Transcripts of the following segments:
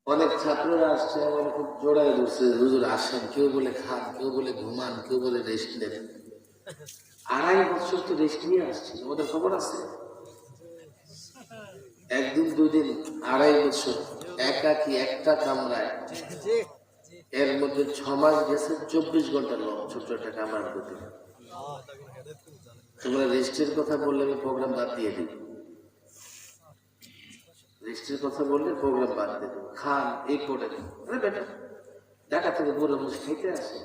অনেক ছাত্ররা আসছে, আমার খুব জোড়ায় ধরছে, হুজুর আসেন, কেউ বলে খান, কেউ বলে ঘুমান, কেউ বলে রেস্ট নেন। 2.5 বছর তো রেস্ট নিয়ে আসছি, আমাদের খবর আছে? একদিন দুদিন 2.5 বছর একাকি একটা কামরায়, এর মধ্যে 6 মাস গেছে 24 ঘন্টা লোক, ছোট্ট একটা কামরার প্রতি। তোমরা রেস্টের কথা বললে আমি প্রোগ্রাম বাদ দিয়ে দিই, রেস্টের কথা বললে প্রোগ্রাম বাদ দিয়ে দেবো। খান এই পড়ে, আরে বেটা ঢাকা থেকে বুড়ো মুখ খেতে আসে,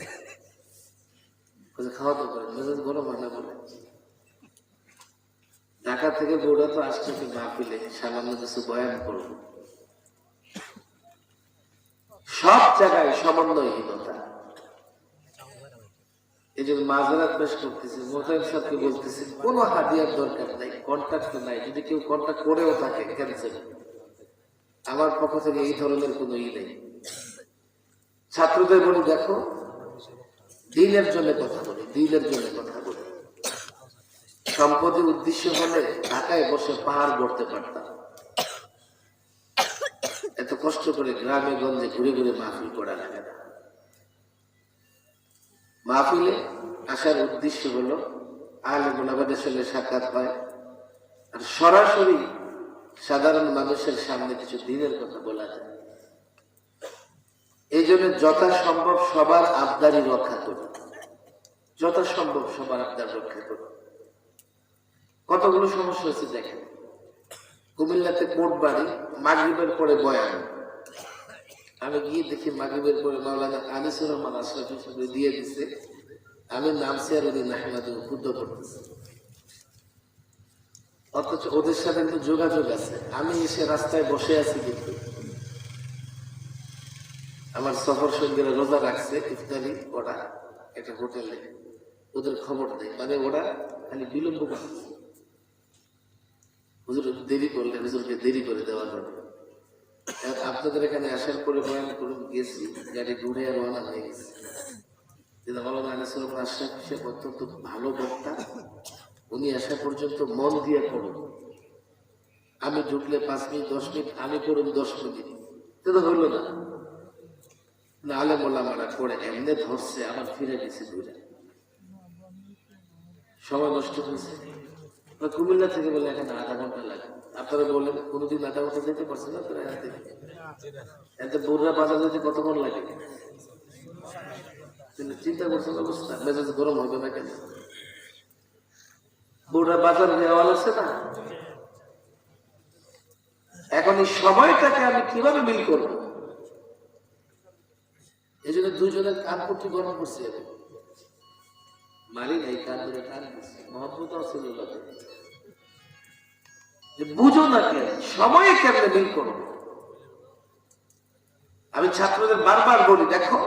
খাওয়া তো করে মেজাজ গরম হয় না বলে। ঢাকা থেকে বুড়া তো আসছে মাহফিলে সামান্য কিছু বয়ান করবো, সব জায়গায় সমন্বয়হীনতা। এই জন্য মাঝরাত পেশ করতেছি, মোতায়েন সাহেবকে বলতেছি কোনো হাদিয়ার দরকার নাই, কন্ট্যাক্ট নাই, যদি কেউ কন্ট্যাক্ট করেও থাকে ক্যান্সেল। আমার পক্ষ থেকে এই ধরনের কোনো নেই। ছাত্রদের বলি দেখো, দিনের জন্য কথা বলি, দিনের জন্য কথা বলি। সম্পদের উদ্দেশ্য হলে ঢাকায় বসে পাহাড় গড়তে পারতাম, এত কষ্ট করে গ্রামে গঞ্জে ঘুরে ঘুরে মাহফিল করা লাগে না। মাহফিলে আসার উদ্দেশ্য হলো আলেম ওলামাদের সঙ্গে সাক্ষাৎ হয়, আর সরাসরি সাধারণ মানুষের সামনে কিছু দিনের কথা বলা যায়। এই জন্য যথাসম্ভব সবার আবদারি রক্ষা করি, যথাসম্ভব সবার আবদার রক্ষা করি। কতগুলো সমস্যা হচ্ছে দেখেন, কুমিল্লাতে কোর্ট বাড়ি, মাগরিবের পরে বয়ান। আমি গিয়ে দেখি মাগরিবের পরে মাওলানা আনিসুর রহমান আশরাফি সাহেব দিয়ে দিছে, আমি নামছি আর উনি নাহমাদে উদ্ধ করতেছি, অথচ ওদের সাথে কিন্তু যোগাযোগ আছে। আমি এসে রাস্তায় বসে আছি, কিন্তু আমার সফর সঙ্গীরা রোজা রাখছে, ইফতারি ওরা একটা হোটেলে, ওদের খবর নেই, মানে ওরা খালি বিলম্ব করছে। হুজুর দেরি করলে হুজুরকে দেরি করে দেওয়া যাবে। আপনাদের এখানে আসার পরে বয়ান করুন গেছি, গাড়ি ঘুরে আর রওনা হয়ে গেছে। কিন্তু মাওলানা আনিসুর রহমান আশরাফি সাহেব অত্যন্ত ভালো বক্তা, উনি আসা পর্যন্ত মন দিয়ে পড়ুন। আমি ঢুকলে 5 মিনিট 10 মিনিট, আমি পড়ুন 10 মিনিট, তো হইল না। আলেম ওলামারা পড়ে এমনি ধরছে, আবার ফিরে গেছে ঘুরে, সময় নষ্ট হয়েছে। কুমিল্লা থেকে বলে এখানে 1/2 ঘন্টা লাগে। আপনারা বললেন কোনোদিন 1/2 ঘন্টা যেতে পারছেন না? এতে বৌরা বাজার যেতে কতক্ষণ লাগে? চিন্তা করছেন অবস্থা, মেজাজ গরম হবে না কেন? বৌরা বাজার নেওয়াল আছে না? এখন এই সময়টাকে আমি কিভাবে মিল করবো? এই জন্য দুজনের কান পট্টি গরম করছি, মারি নাই, কান ধরে কান করছি, মহব্বত ছিল বুঝো না কেন সময়ে কেমনে মিল করবো। আমি ছাত্রদের বারবার বলি, দেখো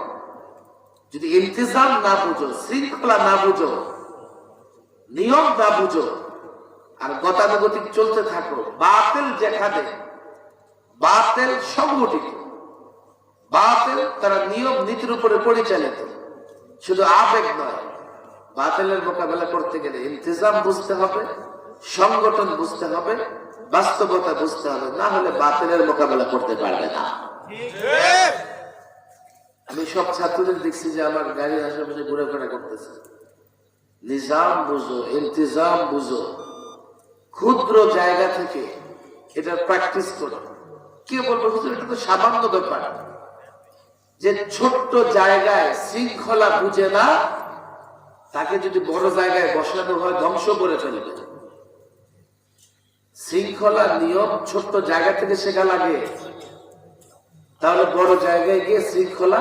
যদি ইন্তজাম না বুঝো, শৃঙ্খলা না বুঝো, নিয়ম না বুঝো, আর গতানুগতিক চলতে থাকো, বাতিল যেখানে, বাতিল সংগঠিত, বাতিল তারা নিয়ম নীতির উপরে পরিচালিত, শুধু আবেগ নয়। বাতিলের মোকাবেলা করতে গেলে ইন্তজাম বুঝতে হবে, সংগঠন বুঝতে হবে, বাস্তবতা বুঝতে হবে, না হলে বাতিলের মোকাবেলা করতে পারবে না। আমি সব ছাত্রদের দেখছি যে আমার গাড়ির আশেপাশে ঘোরাফেরা করতেছে। নিজাম বুঝো, ইন্তজাম বুঝো, ক্ষুদ্র জায়গা থেকে এটা প্র্যাকটিস করো। কে বলবো এটা তো সামান্য ব্যাপার, যে ছোট্ট জায়গায় শৃঙ্খলা বুঝে না, তাকে যদি বড় জায়গায় বসানো হয় ধ্বংস করে ফেলবে। শৃঙ্খলা নিয়ম ছোট্ট জায়গা থেকে শেখা লাগে, তাহলে বড় জায়গায় গিয়ে শৃঙ্খলা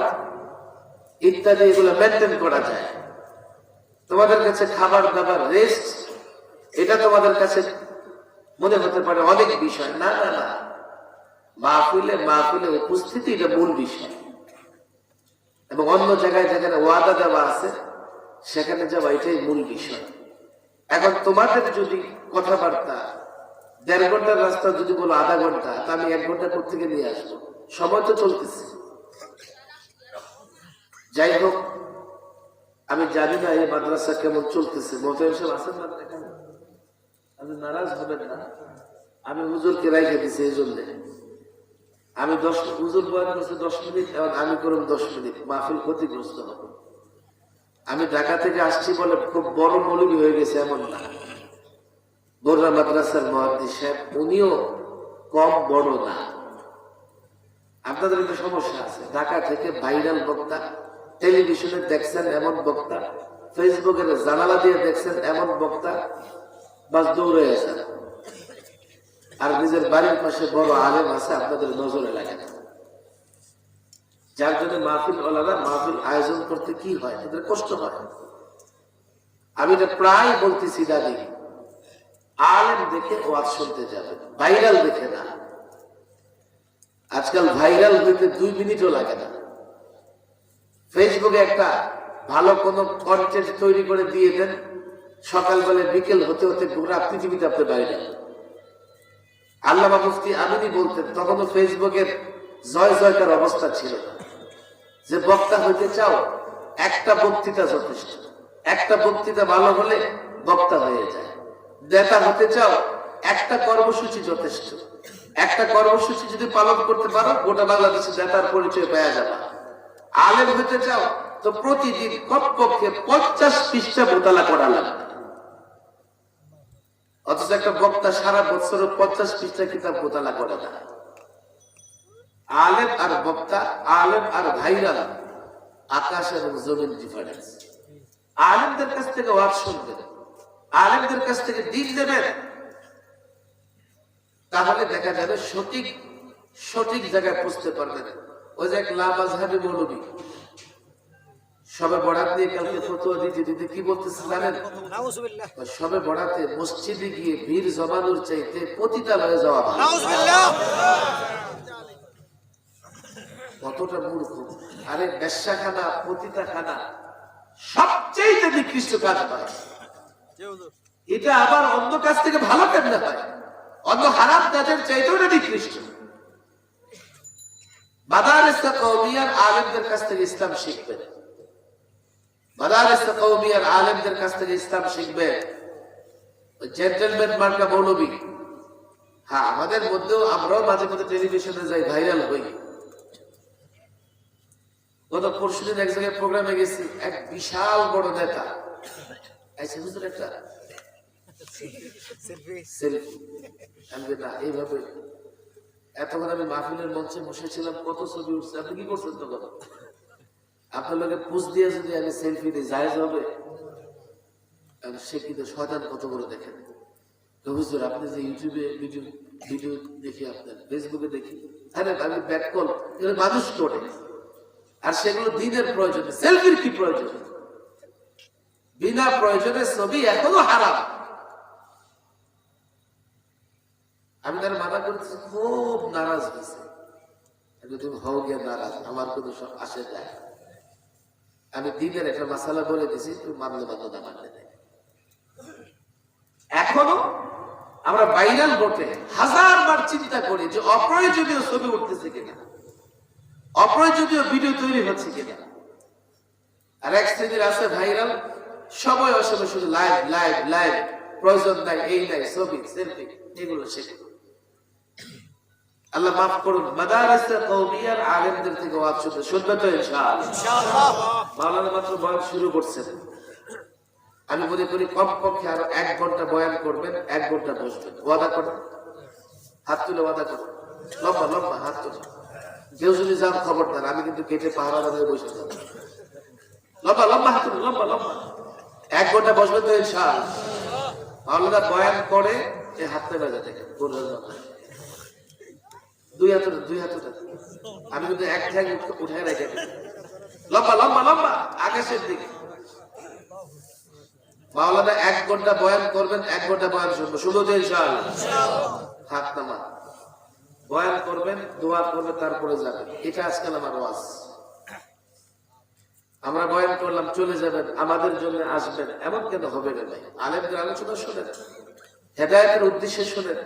ইত্যাদি এগুলো মেনটেন করা যায়। তোমাদের কাছে খাবার দাবার, রেস্ট, এটা তোমাদের কাছে মনে হতে পারে অনেক বিষয়, না না না, মাহফিলে উপস্থিতি এটা মূল বিষয়। এবং অন্য জায়গায় যেখানে ওয়াদা দেওয়া আছে সেখানে যাওয়া এটাই মূল বিষয়। এখন তোমাদের যদি কথাবার্তা 1.5 ঘন্টার রাস্তা যদি বলো 1/2 ঘন্টা, তা আমি 1 ঘন্টা কোথেকে নিয়ে আসবো? সময় তো চলতেছে। যাই হোক, আমি জানি না এই মাদ্রাসা কেমন চলতেছে। মোতায়েন সাহেব আছেন না, আপনি নারাজ হবেন না, আমি হুজুরকে রাইখে দিছি এই জন্য। আমি 10 হুজুর বয়ান করছে 10 মিনিট, এবং আমি করব 10 মিনিট, মাহফিল ক্ষতিগ্রস্ত হবে। আমি ঢাকা থেকে আসছি বলে খুব বড় মৌলবী হয়ে গেছে এমন না। বড়রা মাদ্রাসার মুহাদ্দিস সাহেব, উনিও কম বড় না। আপনাদের একটা সমস্যা আছে, ঢাকা থেকে ভাইরাল বক্তা, টেলিভিশনে দেখছেন এমন বক্তা, ফেসবুকের জানালা দিয়ে দেখছেন এমন বক্তা, বাস দৌড়ে আছেন। আর নিজের বাড়ির পাশে বড় আলেম আছে, আপনাদের নজরে লাগে না। যার জন্য মাহফিল ওলারা মাহফিল আয়োজন করতে কি হয়, এদের কষ্ট হয়। আমি এটা প্রায় বলতেছি, দাদি আলেম দেখে ওয়াজ শুনতে যাবে, ভাইরাল দেখে না। আজকাল ভাইরাল হইতে 2 মিনিটও লাগে না। ফেসবুকে একটা ভালো কোন কন্টেন্ট তৈরি করে দিয়ে দেন, সকালবেলা বিকেল হতে হতে পুরো পৃথিবীতে আপনি ভাইরাল। আল্লামা মুফতি আমিনী বলতেন, তখনও ফেসবুকের জয় জয়কার অবস্থা ছিল না, যে বক্তা হইতে চাও একটা বক্তৃতা যথেষ্ট, একটা বক্তৃতা ভালো হলে বক্তা হয়ে যায়। নেতা হতে চাও একটা কর্মসূচি যথেষ্ট, একটা কর্মসূচি যদি পালন করতে পারো গোটা বাংলাদেশে নেতার পরিচয় পাওয়া যাবে। আলেম হতে চাও তো প্রতিদিন কমপক্ষে 50 পৃষ্ঠা মোতালা করা লাগবে। অথচ একটা বক্তা সারা বছর 50 পৃষ্ঠা কিতাব মোতালা করে না। আলেম আর বক্তা, আলেম আর ভাইরাল, আকাশ এবং জমিন ডিফারেন্স। আলেমদের কাছ থেকে ওয়াজ শুনবেন, আলেমদের কাছ থেকে দিন দেবেন, তাহলে দেখা যাবে সঠিক সঠিক জায়গায় পৌঁছতে পারবেন। ওই যে এক লামাজহাবি মৌলবী সবে বরাত নিয়ে কালকে ফতোয়া দিতে দিতে কি বলতেছে জানেন? সবে বরাতে মসজিদে গিয়ে ভিড় জমানোর চাইতে পতিতালয়ে যাওয়া ভালো। কতটা মূর্খ! আরে বেশ্যাখানা, পতিতাখানা সবচেয়ে নিকৃষ্ট কাজ হয়। এটা আবার অন্য কাজ থেকে ভালো কেমনে হয়? অন্য হারাম কাজের চাইতেও এটা নিকৃষ্ট। মাদারিস কওমিয়ার আলেমদের কাছ থেকে ইসলাম শিখবে, মাদারিস কওমিয়ার আলেমদের কাছ থেকে ইসলাম শিখবে। জেন্টলম্যান মার্কা মৌলবী, হ্যাঁ আমাদের মধ্যেও আমরাও মাঝে মাঝে টেলিভিশনে যাই, ভাইরাল হই। গত পরশুদিন এক জায়গায় প্রোগ্রামে গেছি, এক বিশাল বড় নেতা একটা এইভাবে। এতক্ষণ আমি মাহফিলের মঞ্চে বসেছিলাম, কত ছবি উঠছে। আপনি কি করছেন তখন? আপনার লোকে পুষ দিয়ে যদি আমি সেলফি দিই জায়েজ হবে? সে কিন্তু শয়তান কত বড় দেখেন। হুজুর আপনি যে ইউটিউবে ভিডিও দেখি, আপনার ফেসবুকে দেখি, হ্যাঁ আমি ব্যাক কল, এগুলো মানুষ করে, আর সেগুলো দিনের প্রয়োজনে। সেলফির কি প্রয়োজন? বিনা প্রয়োজনে ছবি এখনো হারাম। আমি তার মানা করছি, খুব নারাজ হয়েছে। তুমি হও গিয়ে নারাজ, আমার কোনো সব আসে যায়। আমি দিনের একটা মাসালা বলে দিছি, তুমি মানলে মানলে না মানলে নেই। এখনো আমরা ভাইরাল বটে 1000 বার চিন্তা করি যে অপ্রয়োজনীয় ছবি উঠতেছে কিনা, অপ্রয়োজনীয় ভিডিও তৈরি হচ্ছে কিনা। আর এক শ্রেণীর আছে ভাইরাল, সময় অসময় শুধু লাইভ লাইভ লাইভ, প্রয়োজন নাই, এই নাই, ছবি সেলফি, এগুলো শেখে। আল্লাহ মাফ করুন। মাদারিস কওমিয়ার আলেমদের থেকে ওয়াজ শুনবে তো ইনশাআল্লাহ। মাওলানা মাত্র বয়ান শুরু করছেন, আমি মনে করি কমপক্ষে আরো 1 ঘন্টা বয়ান করবেন, 1 ঘন্টা বসবেন। ওয়াদা করেন, হাত তুলে ওয়াদা করেন, লম্বা লম্বা হাত তুলে। কেউ যদি যান খবরদার, আমি কিন্তু কেটে পাহারা বানিয়ে বসে যাবো। লম্বা লম্বা হাত তুলে, লম্বা লম্বা। 1 ঘন্টা বসবেন তো ইনশাআল্লাহ। মাওলানা বয়ান করে এই হাতটা বাজা দেখেন, দুই হাত। আমি কিন্তু এক ঠ্যাং উঠে রেখে লম্বা লম্বা লম্বা আকাশের দিকে। মাওলানা 1 ঘন্টা বয়ান করবেন, 1 ঘন্টা বয়ান শুনবো, শুনবো তো ইনশাআল্লাহ। হাত নামা, বয়ান করবেন, দোয়া করবেন, তারপরে যাবেন। এটা আজকাল আমার ওয়াজ। আমরা বয়ান করলাম, চলে যাবেন, আমাদের জন্য আসবেন, এমন কেন হবে না ভাই? আলেমদের আলোচনা শোনেন, হেদায়েতের উদ্দেশ্যে শোনেন,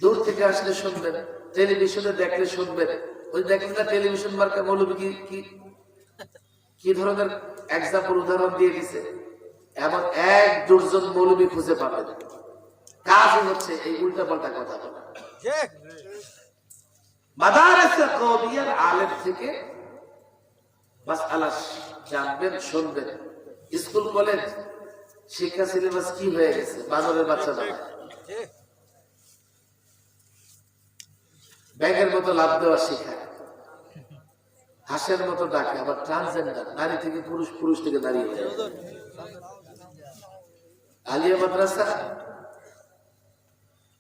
দূর থেকে আসলে শুনবেন, টেলিভিশনে দেখলে শুনবেন। ওই দেখেন না টেলিভিশন মার্কা মৌলবী কি ধরনের এক্সাম্পল, উদাহরণ দিয়ে দিছে। এমন 1 ডজন মৌলবী খুঁজে পাবেন, কাজই হচ্ছে এই উল্টা পাল্টা কথা বলা। মাদারিসে কওমিয়ার আলেম থেকে মাসআলা জানবেন, শুনবেন। স্কুল কলেজ শিক্ষা সিলেবাস কি হয়ে গেছে? বানরের বাচ্চা বানায়, ব্যাঙের মতো লাভ দেওয়া শেখায়, হাঁসের মতো ডাকে, আবার ট্রান্সজেন্ডার, নারী থেকে পুরুষ, পুরুষ থেকে নারী হয়ে যায়। আলিয়া মাদ্রাসা,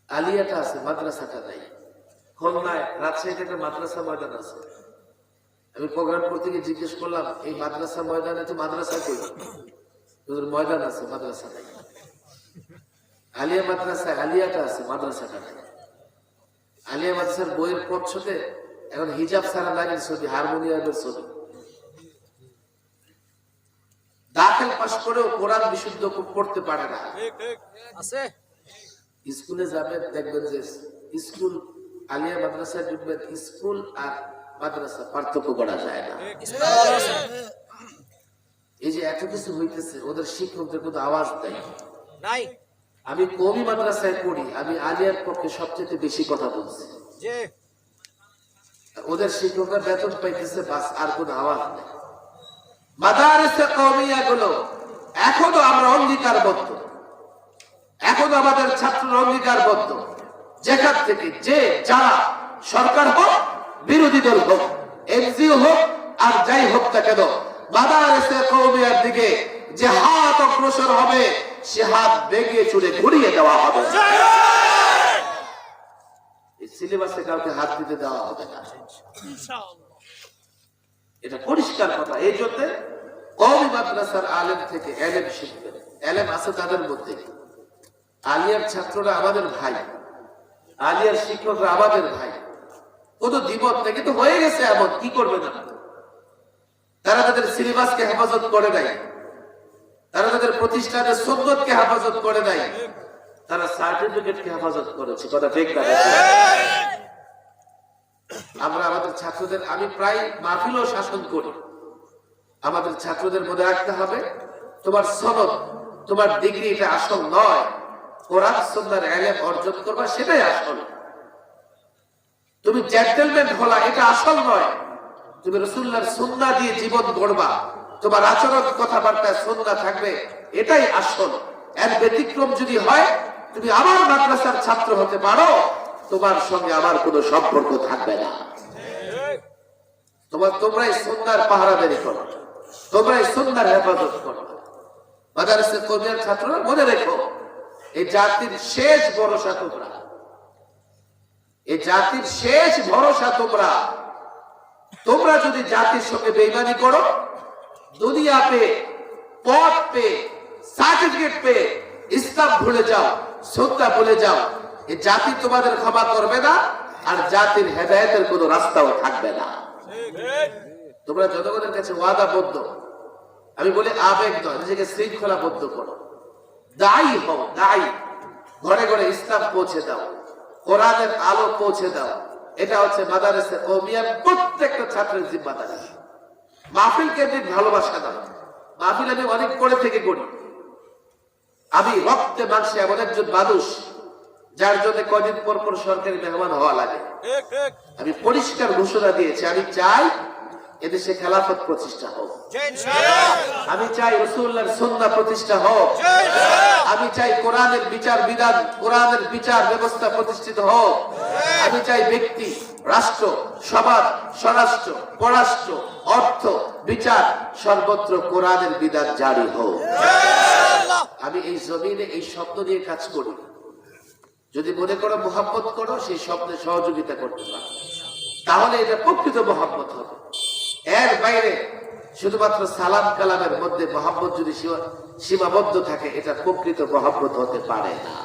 আলিয়াটা আছে, মাদ্রাসাটা নাই। খুলনায়, রাজশাহীতে একটা মাদ্রাসা ময়দান আছে। আমি প্রোগ্রাম করতে গিয়ে জিজ্ঞেস করলাম, এই মাদ্রাসা ময়দানে তো মাদ্রাসা কই? ময়দান আছে, মাদ্রাসা নাই। আলিয়া মাদ্রাসায় আলিয়াটা আছে, মাদ্রাসাটা নাই। আলিয়া মাদ্রাসার বইয়ের প্রচ্ছদে এখন হিজাব ছাড়া নারীর ছবি, হারমোনিয়ামের ছবি। দাখিল পাস করেও কোরআন বিশুদ্ধ পড়তে পারে না। স্কুলে যাবেন, দেখবেন যে স্কুল, আলিয়া মাদ্রাসায় ঢুকবেন, স্কুল আর মাদ্রাসা পার্থক্য করা যায় না। এই যে এত কিছু হইতেছে, ওদের শিক্ষকদের কোনো আওয়াজ দেয় নাই। আমি কওমি মাদ্রাসায় পড়ি, আমি আলিয়ার পক্ষে সবচেয়ে বেশি কথা বলছি। ওদের শিক্ষকরা বেতন পাইতেছে, বাস, আর কোনো আওয়াজ নেই। মাদারিসে কওমিয়া গুলো এখনো আমরা অঙ্গীকারবদ্ধ, এখনো আমাদের ছাত্ররা অঙ্গীকারবদ্ধ, যেখান থেকে যে যারা সরকার হোক, বিরোধী দল হোক, এনজিও হোক, আর যাই হোক না কেন, মাদারিসে কওমিয়ার দিকে যে হাত অগ্রসর হবে, সে হাত বেগে চুড়ে ঘুরিয়ে দেওয়া হবে। এই সিলেবাসে কাউকে হাত দিতে দেওয়া হবে না, এটা পরিষ্কার কথা। এই জন্য কওমি মাদ্রাসার আলেম থেকে এলেম শিখবেন। এলেম আছে তাদের মধ্যে। আলিয়ার ছাত্ররা আমাদের ভাই, আলিয়ার শিক্ষকরা আমাদের ভাই, কোনো দ্বিমত নেই। কিন্তু হয়ে গেছে এমন, কি করবে না? তারা তাদের সিলেবাসকে হেফাজত করে নাই, তারা তাদের প্রতিষ্ঠানের সুন্নতকে হেফাজত করে নাই, তারা সার্টিফিকেটকে হেফাজত করেছে। কথা ঠিক না? আমরা আমাদের ছাত্রদের, আমি প্রায় মাহফিলও শাসন করি, আমাদের ছাত্রদের মনে রাখতে হবে, তোমার সনদ, তোমার ডিগ্রি এটা আসল নয়। কোরআন সুন্নাহর ইলম অর্জন করবা, সেটাই আসল। তুমি জেন্টলম্যান হলা, এটা আসল নয়। তুমি রাসূলুল্লাহর সুন্নাহ দিয়ে জীবন গড়বা, তোমার আচরণ কথাবার্তায় সুন্নাহ থাকবে, এটাই আসল। এর ব্যতিক্রম যদি হয়, তুমি আমার মাদ্রাসার ছাত্র হতে পারো, তোমার সঙ্গে আমার কোনো সম্পর্ক থাকবে না। তোমরাই সুন্নাহর পাহারাদারি করো, তোমরাই সুন্নাহর হেফাজত করো। মাদ্রাসা কওমিয়ার ছাত্ররা মনে রেখো, এই জাতির শেষ ভরসা তোমরা, এই জাতির শেষ ভরসা তোমরা। তোমরা যদি জাতির সঙ্গে বেঈমানি করো, দুনিয়া পে, পদ পে, সার্টিফিকেট পে ইসলাম ভুলে যাও, সুন্নাহ ভুলে যাও, এই জাতি তোমাদের ক্ষমা করবে না, আর জাতির হেদায়েতের কোনো রাস্তাও থাকবে না। তোমরা জনগণের কাছে ওয়াদাবদ্ধ, আমি বলি আবেগ নয়, নিজেকে শৃঙ্খলাবদ্ধ করো, দায়ী হও, দায়ী। ঘরে ঘরে ইসলাম পৌঁছে দাও, কোরআনের আলো পৌঁছে দাও। এটা হচ্ছে মাদারিসে কওমিয়ার প্রত্যেকটা ছাত্রের জিম্মাদারি। মাহফিল কেন্দ্রিক ভালোবাসা দাও। মাহফিল আমি অনেক করে থেকে করি। আমি রক্তে মাংসে এমন একজন মানুষ, যার জন্য কদিন পর পর সরকারি মেহমান হওয়া লাগে। আমি পরিষ্কার ঘোষণা দিয়েছি, আমি চাই এদেশে খেলাফত প্রতিষ্ঠা হোক, আমি চাই রাসূলুল্লাহর সুন্নাহ প্রতিষ্ঠা হোক, আমি চাই কোরআনের বিচার বিধান, কোরআনের বিচার ব্যবস্থা প্রতিষ্ঠিত হোক, আমি চাই ব্যক্তি, রাষ্ট্র, সমাজ, স্বরাষ্ট্র, পররাষ্ট্র, অর্থ, বিচার সর্বত্র কোরআনের বিধান জারি হোক। আমি এই জমিনে এই শব্দ নিয়ে কাজ করি। যদি মনে করো মোহাব্বত করো, সেই শব্দে সহযোগিতা করতে পারো, তাহলে এটা প্রকৃত মোহাব্বত হবে। এর বাইরে শুধুমাত্র সালাম কালামের মধ্যে মোহাব্বত যদি সীমাবদ্ধ থাকে, এটা প্রকৃত মোহাব্বত হতে পারে না।